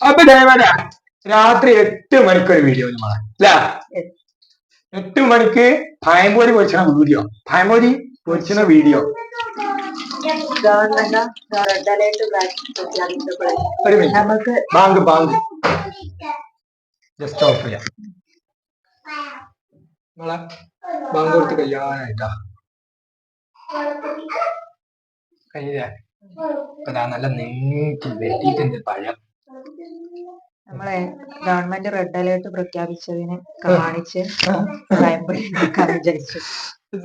അപ്പൊ ദേവന രാത്രി 8 മണിക്കൊരു വീഡിയോ അല്ലേ? 8 മണിക്ക് പഴംപൊരി പൊരിച്ചണ വീഡിയോ, പഴംപൊരി പൊരിച്ചണ വീഡിയോ. ഒരു minute, bank bank just of ചെയ്യാം. ബാങ്ക് കൊടുത്ത് കഴിയാനായിട്ടാ കഴിഞ്ഞ നല്ല നീക്കി വെട്ടിയിട്ടുണ്ട് പഴം. നമ്മളെ ഗവൺമെന്റ് റെഡ് അലേർട്ട് പ്രഖ്യാപിച്ചതിന് കാണിച്ച് വിചാരിച്ചു.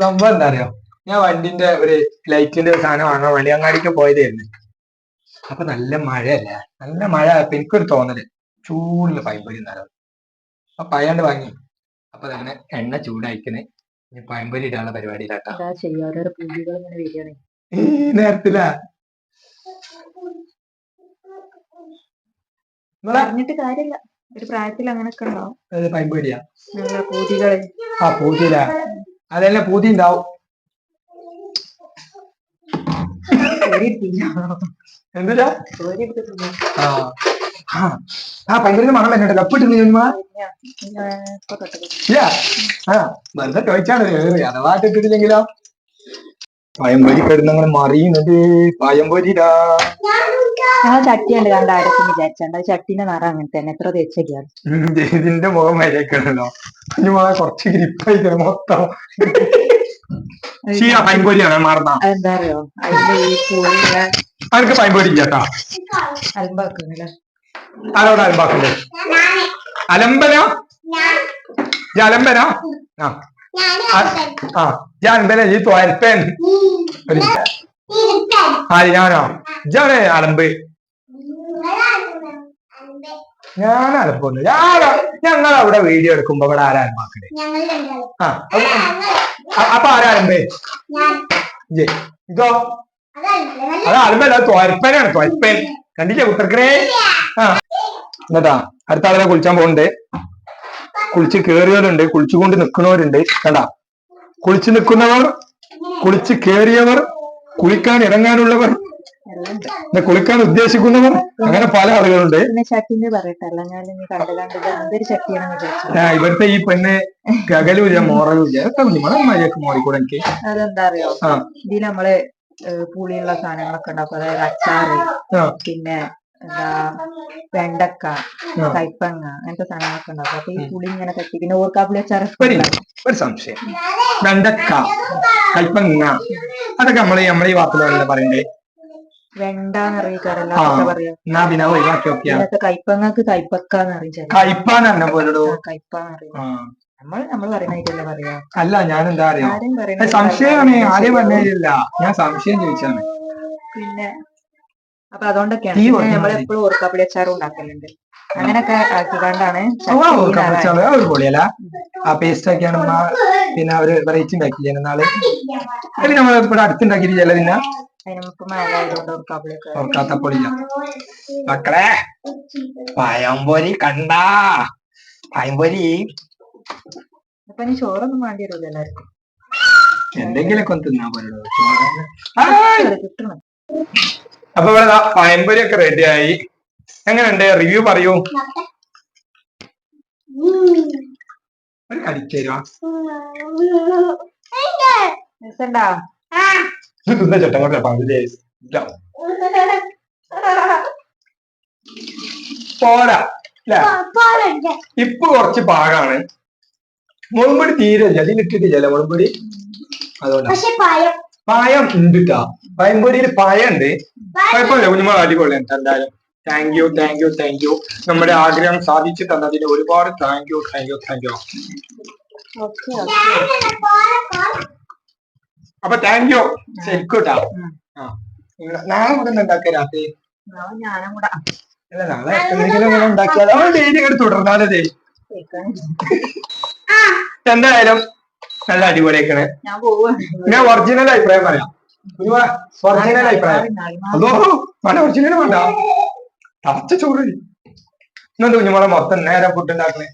സംഭവം എന്താ അറിയോ, ഞാൻ വണ്ടിന്റെ ഒരു ലൈറ്റിന്റെ സാധനം വാങ്ങാൻ വേണ്ടി അങ്ങാടിക്ക് പോയതായിരുന്നു. അപ്പൊ നല്ല മഴയല്ലേ, നല്ല മഴ ആയപ്പോ എനിക്കൊരു തോന്നല് ചൂടുള്ള പഴംപൊരി എന്നാലോ. അപ്പൊ പഴണ്ട് വാങ്ങി. അപ്പൊ തന്നെ എണ്ണ ചൂടായിക്കണേ, പഴംപൊരി ഇടാനുള്ള പരിപാടിയിലാട്ടാ. ഈ നേരത്തിലാ പറഞ്ഞിട്ട് കാര്യമില്ല, ഒരു പ്രായത്തിൽ അങ്ങനൊക്കെ ഉണ്ടാവും. പഴംപൊരിയാ പൂതികള്. ആ പൂതിയില അതെല്ലാം പൂതി ഉണ്ടാവും. എന്തിനാ പഴംപൊരിന്റെ മണം തന്നെ കപ്പിട്ട് വെറുതെ ചോദിച്ചാണ്, അഥവാട്ട് ഇട്ടിട്ടില്ലെങ്കിലോ. പഴംപൊരി കിടന്നങ്ങനെ മറിയുന്നത് പഴംപൊരിടാ. ചട്ടി ഉണ്ട് കണ്ട ആരൊക്കെ വിചാരിച്ചണ്ട, ചട്ടിന്റെ നിറം അങ്ങനെ തന്നെ, എത്ര തേച്ചൊക്കെയാണ്. ഇതിന്റെ മുഖം വരെയൊക്കെയാണല്ലോ, കുഞ്ഞുമോളെ കുറച്ച് ഗ്രിപ്പായിക്കണം മൊത്തം. പഴംപൊരിയാണ് മാറുന്ന. എന്താ അറിയോ, അതിന്റെ ഈ പൂളില്ല അവർക്ക് പഴംപൊരി ഇല്ലാട്ടാ. അലമ്പാക്കുന്നില്ല. ആരോടാ അലമ്പാക്കണ്ടേ? അലമ്പനോ അലമ്പനോ? അലമ്പന ഈ തോരപ്പൻ. ഞാനോ ഇജാണ് അലമ്പ്? ഞാൻ അലമ്പൊന്നു. ഞങ്ങൾ അവിടെ വീഡിയോ എടുക്കുമ്പോ ഇവിടെ ആരാ അലമ്പാക്കണ്ടേ? അപ്പൊ ആരാ അലമ്പേ? ഇതോ അത് അലമ്പല്ല, തോരപ്പനാണ് തോരപ്പൻ. കണ്ടില്ലേ കുട്ടർക്കണേ? എന്നിട്ടാ അടുത്ത ആളിനെ കുളിച്ചാൻ പോകുന്നുണ്ട്. കുളിച്ച് കേറിയവരുണ്ട്, കുളിച്ചുകൊണ്ട് നിൽക്കുന്നവരുണ്ട്. കണ്ടാ, കുളിച്ചു നിൽക്കുന്നവർ, കുളിച്ച് കേറിയവർ, കുളിക്കാൻ ഇറങ്ങാനുള്ളവർ, കുളിക്കാൻ ഉദ്ദേശിക്കുന്നവർ, അങ്ങനെ പല ആളുകളുണ്ട്. ഇവിടുത്തെ ഈ പെണ്ണ് കകലൂല മോറലൂല മര്യാദക്ക് മോറിക്കൂടെ എനിക്ക്. അതെന്താ അറിയോ, ഇതിൽ നമ്മള് പുളിയുള്ള സാധനങ്ങളൊക്കെ ഉണ്ടാക്കും. അതായത് അച്ചാറ്, പിന്നെ എന്താ വെണ്ടക്ക, കൈപ്പങ്ങ, അങ്ങനത്തെ സാധനങ്ങളൊക്കെ ഉണ്ടാക്കും. അപ്പൊ ഈ പുളി ഇങ്ങനെ തട്ടി, പിന്നെ ഓർക്കാപ്പുളി അച്ചാർ. ഒരു സംശയം, വെണ്ടക്ക, കൈപ്പങ്ങ അതൊക്കെ നമ്മളെ ഈ വാക്കുകളല്ലേ പറയണ്ടേ? വെണ്ടാന്ന് അറിയിക്കാറല്ല പറയാ. കൈപ്പങ്ങക്ക് കൈപ്പക്കാന്ന് അറിയിച്ചാൽ കൈപ്പാന്ന് പറഞ്ഞ പോലോ. കൈപ്പാന്ന് അറിയാം. നമ്മൾ പറയുന്നതായിട്ടല്ലേ പറയാ. അല്ല, ഞാൻ എന്താ അറിയാ, സംശയമാണ്. ആരെയും പറഞ്ഞില്ല, ഞാൻ സംശയം ചോദിച്ചാണ്. പിന്നെ അപ്പൊ അതുകൊണ്ടൊക്കെയാണ് നമ്മളെപ്പോഴും ഓർക്കാപ്പുളി അച്ചാറും ഉണ്ടാക്കലുണ്ട്. അങ്ങനൊക്കെ ആക്കിക്കൊണ്ടാണ് പൊളിയല്ല. ആ പേസ്റ്റ് ഒക്കെയാണ് പിന്നെ അവര് വെറൈറ്റി ഉണ്ടാക്കില്ലേ നാളെ. പിന്നെ നമ്മൾ ഇവിടെ അടുത്തുണ്ടാക്കിയിട്ടില്ല. പിന്നെ ഓർക്കാത്തപ്പൊളില്ല മക്കളെ. പഴംപൊരി കണ്ടാ, പഴംപൊരി. അപ്പൊ ഇനി ചോറൊന്നും വേണ്ടി വരില്ല എല്ലാവർക്കും. എന്തെങ്കിലൊക്കെ ഒന്ന് തിന്നാൻ പോലോ കിട്ടണം. അപ്പൊ ഇവിടെ പഴംപൊരി ഒക്കെ റെഡിയായി. എങ്ങനെയുണ്ട്? റിവ്യൂ പറയൂ. ഒരു കടിച്ചേരുവാ തിന്ന ചട്ടങ്ങോട്ടെ പങ്കിലേ പോരാ അല്ലേ? ഇപ്പൊ കുറച്ച് പാകാണ്. മുളമ്പൊടി തീരെ ഇല്ല, അതിലിട്ടിട്ടില്ല മുളമ്പൊടി. അതുകൊണ്ട് പായം ഉണ്ട് ട്ടാ, പഴംപൊടിയിൽ പായം ഉണ്ട്. കുഴപ്പമില്ല, കുഞ്ഞുമോൾ അടിപൊളിയാണ്. എന്തായാലും thank you thank you thank you. നമ്മുടെ ആഗ്രഹം സാധിച്ചു തന്നതിന് ഒരുപാട് thank you thank you thank you. അപ്പൊ താങ്ക് യു ശരിക്കൂട്ടാ. നാളെ കൂടെ ഉണ്ടാക്കിയ രാത്രി അല്ല, നാളെ എന്തെങ്കിലും ഇങ്ങനെ ഉണ്ടാക്കിയാൽ ഡെയിലി ഇങ്ങനെ തുടർന്നാലേ. എന്തായാലും നല്ല അടിപൊളിയാക്കണേ. ഞാൻ ഒറിജിനൽ അഭിപ്രായം പറയാം. ഒറിജിനൽ അഭിപ്രായം. അതോ വേണ്ട, ഒറിജിനൽ വേണ്ട, തറച്ച ചോറ്. ഇന്നത്തെ കുഞ്ഞുമോളെ മൊത്തം നേരെ ഫുഡ് ഉണ്ടാക്കണേ.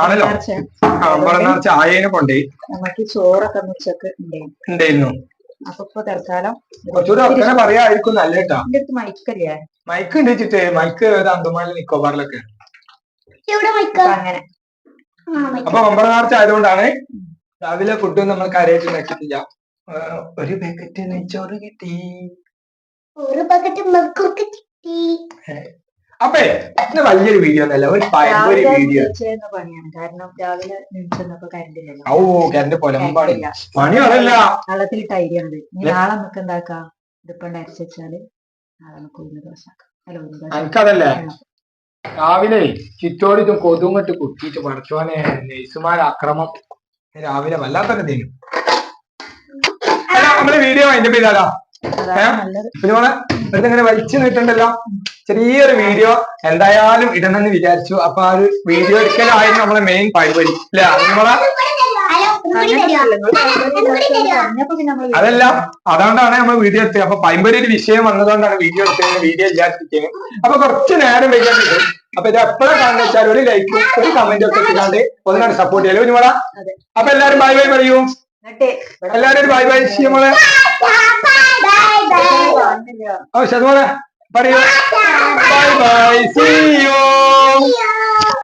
ആണല്ലോ, ചായനെ കൊണ്ടേ ചോറൊക്കെ ഉച്ചക്ക് ഉണ്ടായിരുന്നു. അപ്പൊ ഇപ്പൊ തൽക്കാലം കുറച്ചുകൂടെ ഒക്കെ പറയായിരിക്കും നല്ല കേട്ടാ. എന്റെ അടുത്ത് മൈക്കല്ലേ? മൈക്ക് ഉണ്ട് വെച്ചിട്ട് മൈക്ക് അന്തമാനിൽ നിക്കോബാറിലൊക്കെ അങ്ങനെ. അപ്പൊ 9 മാർച്ച് ആയതുകൊണ്ടാണ് രാവിലെ ഫുഡ് നമ്മൾ കാര്യമായിട്ട് ഉണ്ടാക്കിയിട്ടില്ല. ഒരു പാക്കറ്റ് നെയ്ച്ചോറ് കിട്ടി. അപ്പേ ഇത് വലിയൊരു വീഡിയോ ഒന്നല്ല, ഒരു പഴംപൊരി വീഡിയോ. പണിയാണ്, കാരണം രാവിലെ നീച്ചപ്പോ കറണ്ടില്ലല്ലോ. ഓ കറണ്ട് പൊലമ്പാണ്. പണി അതല്ല, വെള്ളത്തിലിട്ട് അരിയാണത്. ഇനി നാളെ നമുക്ക് എന്താക്കാം, ഇതിപ്പണ്ട് അരച്ചാല് നാളെ നമുക്ക് ഉഴുന്ന് ദോശ ആക്കാം. അല്ല ഉഴുന്ന് ദോശ എനിക്കതല്ലേ രാവിലെ ചുറ്റോടിച്ചും കൊതുങ്ങിട്ട് കുത്തിയിട്ട് പഠിച്ചോനെ നെയ്സുമാരുടെ അക്രമം രാവിലെ വല്ലാത്തൊരു തീരും. നമ്മള് വീഡിയോ അതിന്റെ പേരാ പിന്നെ അടുത്തിങ്ങനെ വലിച്ചു നീട്ടണ്ടല്ലോ. ചെറിയൊരു വീഡിയോ എന്തായാലും ഇടണമെന്ന് വിചാരിച്ചു. അപ്പൊ ആ ഒരു വീഡിയോ എടുക്കലായിരുന്നു നമ്മളെ മെയിൻ പരിപാടി അല്ലേ നമ്മളെ. അതല്ല, അതുകൊണ്ടാണ് നമ്മൾ വീഡിയോ എടുത്തത്. അപ്പൊ പൈമ്പൊരി ഒരു വിഷയം വന്നതുകൊണ്ടാണ് വീഡിയോ എടുത്തത്, വീഡിയോ ഇല്ലാതിരിക്കുന്നത്. അപ്പൊ കുറച്ച് നേരം വൈകാൻ കിട്ടും. അപ്പൊ ഇത് എപ്പോഴും കാണുന്ന വെച്ചാൽ ഒരു ലൈക്കും ഒരു കമന്റും ഒക്കെ ഇട്ടാണ്ട് ഒന്നാണ് സപ്പോർട്ട് ചെയ്യാലോ നിങ്ങളെ. അപ്പൊ എല്ലാരും ബൈ ബൈ പറയൂ. എല്ലാരും ബൈ ബൈ നമ്മളെ. ഓ ശതമാനം പറയൂ. Bye bye, see U.